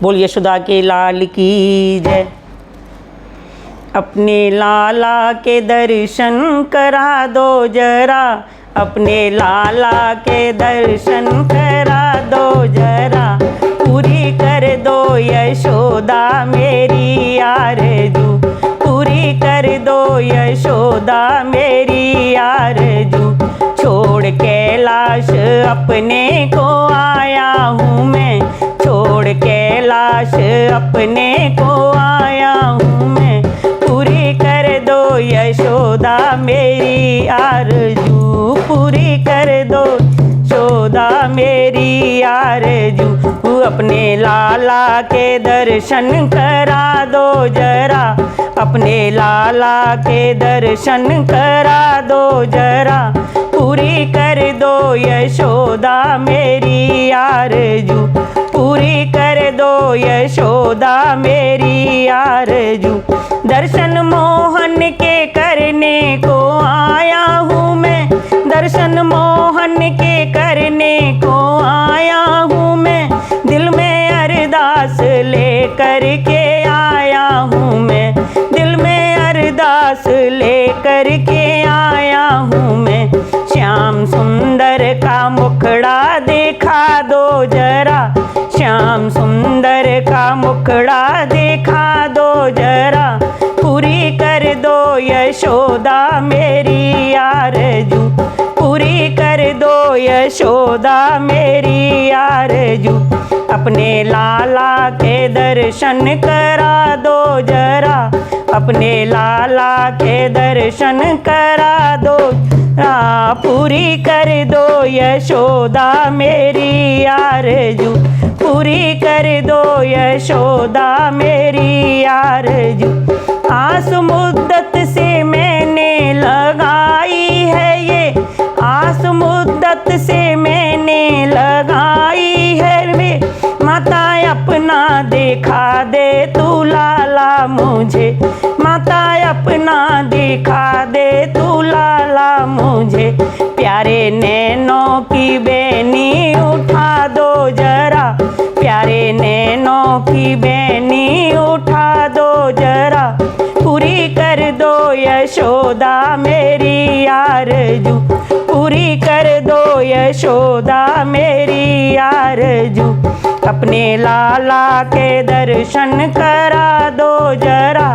बोल यशोदा के लाल की जय। अपने लाला के दर्शन करा दो जरा, अपने लाला के दर्शन करा दो जरा, पूरी कर दो यशोदा मेरी आरज़ू, पूरी कर दो यशोदा मेरी आरज़ू। छोड़ कैलाश अपने को आया हूँ मैं, छोड़ कैलाश अपने को आया हूँ मैं, पूरी कर दो यशोदा मेरी आरज़ू, पूरी कर दो यशोदा मेरी आरज़ू। अपने लाला के दर्शन करा दो जरा, अपने लाला के दर्शन करा दो जरा, पूरी कर दो यशोदा मेरी आरज़ू, पूरी कर दो यशोदा मेरी आरज़ू। दर्शन मोहन के करने को आया हूँ मैं, दर्शन मोहन के करने को आया हूँ मैं, दिल में अरदास लेकर के आया हूँ मैं, दिल में अरदास लेकर के आया हूँ मैं। श्याम सुंदर का मुखड़ा दिखा दो जरा, श्याम सुंदर का मुखड़ा दिखा दो जरा, पूरी कर दो यशोदा मेरी आरज़ू, पूरी कर दो यशोदा मेरी आरज़ू। अपने लाला के दर्शन करा दो जरा, अपने लाला के दर्शन करा दो, पूरी कर दो यशोदा मेरी आरज़ू, पूरी कर दो यशोदा मेरी आरज़ू। आस मुद्दत से मैंने लगाई है ये, आस मुद्दत से मैंने लगाई है वे, माता अपना दिखा दे तू लाला मुझे, माता अपना दिखा दे तू लाला मुझे। प्यारे नैनों की बेनी उठा दो जरा, प्यारे नैनों की बेनी उठा दो जरा, पूरी कर दो यशोदा मेरी आरज़ू, पूरी कर दो यशोदा मेरी आरज़ू। अपने लाला के दर्शन करा दो जरा,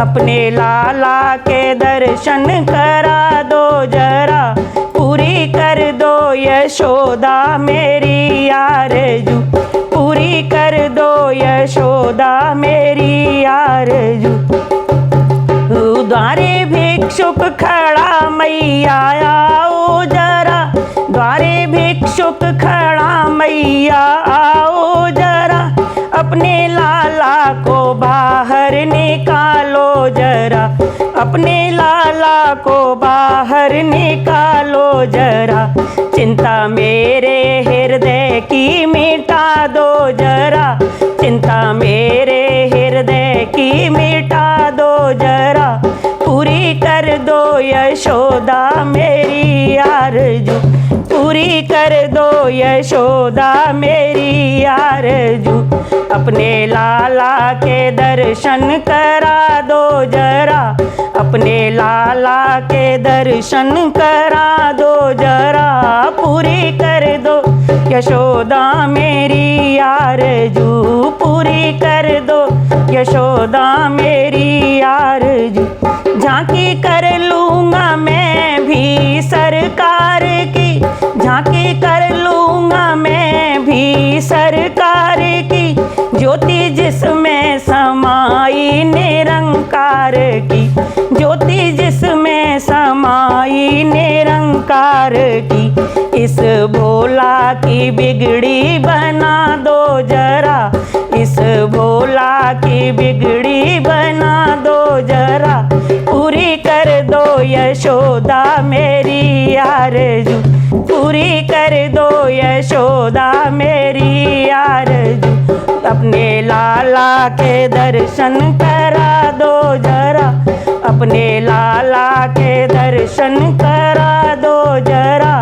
अपने लाला के दर्शन करा दो जरा, पूरी कर दो यशोदा मेरी आरज़ू, पूरी कर दो यशोदा मेरी आरज़ू। द्वारे भिक्षुक खड़ा मैया आओ जरा, द्वारे भिक्षुक खड़ा मैया आओ जरा, अपने लाला को बाहर निकालो जरा, अपने लाला को बाहर निकालो जरा, चिंता मेरे हृदय की मिटा दो जरा, चिंता मेरे हृदय की मिटा दो जरा, पूरी कर दो यशोदा मेरी आरज़ू, पूरी कर दो यशोदा मेरी आरज़ू। अपने लाला के दर्शन करा दो जरा, अपने लाला के दर्शन करा दो जरा, पूरी कर दो यशोदा मेरी आरज़ू, पूरी कर दो यशोदा मेरी आरज़ू। झांकी कर लूँगा मैं भी सरकार की, झांकी कर लूँगा मैं भी सरकार की, ज्योति जिसमें समाई निरंकार की, ज्योति जिसमें समाई निरंकार की, इस भोला की बिगड़ी बना दो जरा, इस भोला की बिगड़ी बना दो जरा, पूरी कर दो यशोदा मेरी आरज़ू, पूरी कर दो यशोदा मेरी आरज़ू। अपने लाला के दर्शन करा दो जरा, अपने लाला के दर्शन करा दो जरा,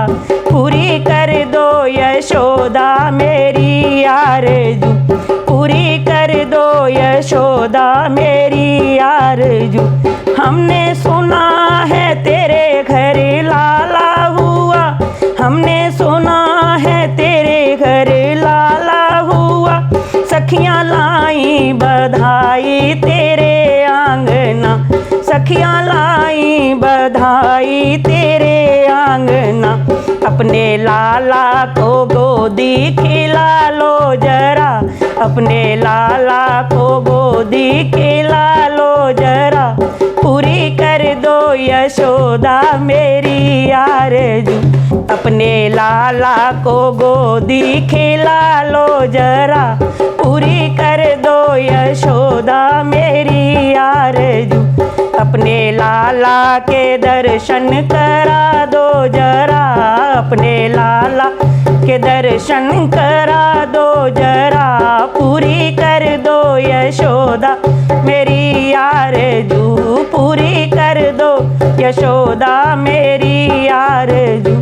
पूरी कर दो यशोदा मेरी आरज़ू, पूरी यशोदा मेरी आरज़ू। हमने सुना है तेरे घर लाला हुआ, हमने सुना है तेरे घर लाला हुआ। सखियाँ लाई बधाई तेरे आंगना, सखियाँ लाई बधाई तेरे आंगना। अपने लाला को गोदी खिला लो जरा, अपने लाला को गोदी खिला लो जरा। पूरी कर दो यशोदा मेरी आरज़ू, अपने लाला को गोदी खिला लो जरा। पूरी कर दो यशोदा मेरी आरज़ू। अपने लाला के दर्शन करा दो जरा, अपने लाला के दर्शन करा दो जरा। पूरी कर दो यशोदा मेरी आरज़ू, पूरी कर दो यशोदा मेरी आरज़ू।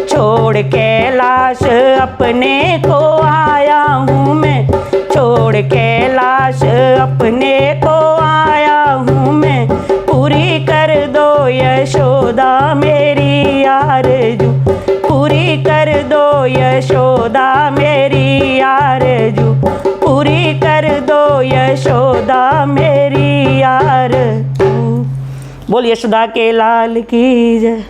छोड़ कैलाश अपने को आया हूँ मैं, छोड़ कैलाश अपने को आया हूँ मैं। पूरी कर दो यशोदा मेरी आरज़ू, पूरी कर दो यशोदा मेरी आरज़ू। पूरी कर दो यशोदा मेरी आरज़ू। बोल यशोदा के लाल की जय।